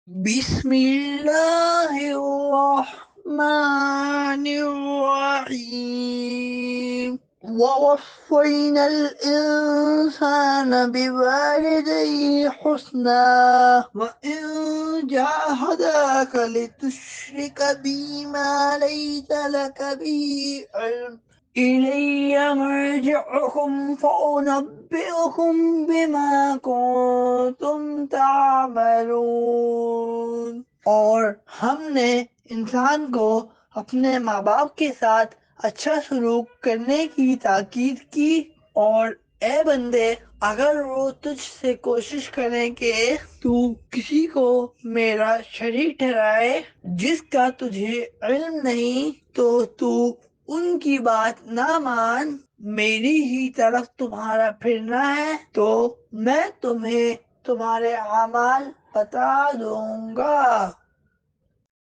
بسم اللہ الرحمن الرحیم ووصينا الإنسان بوالديه حسنا وإن جاهداك لتشرك بي ما ليس لك به علم إلي مرجعكم فأنبئكم بما كنتم تعملون۔ اور ہم نے انسان کو اپنے ماں باپ کے ساتھ اچھا سلوک کرنے کی تاکید کی، اور اے بندے، اگر وہ تجھ سے کوشش کریں کہ تو کسی کو میرا شریک ٹھہرائے جس کا تجھے علم نہیں، تو ان کی بات نہ مان، میری ہی طرف تمہارا پھرنا ہے تو میں تمہیں تمہارے اعمال بتا دوں گا۔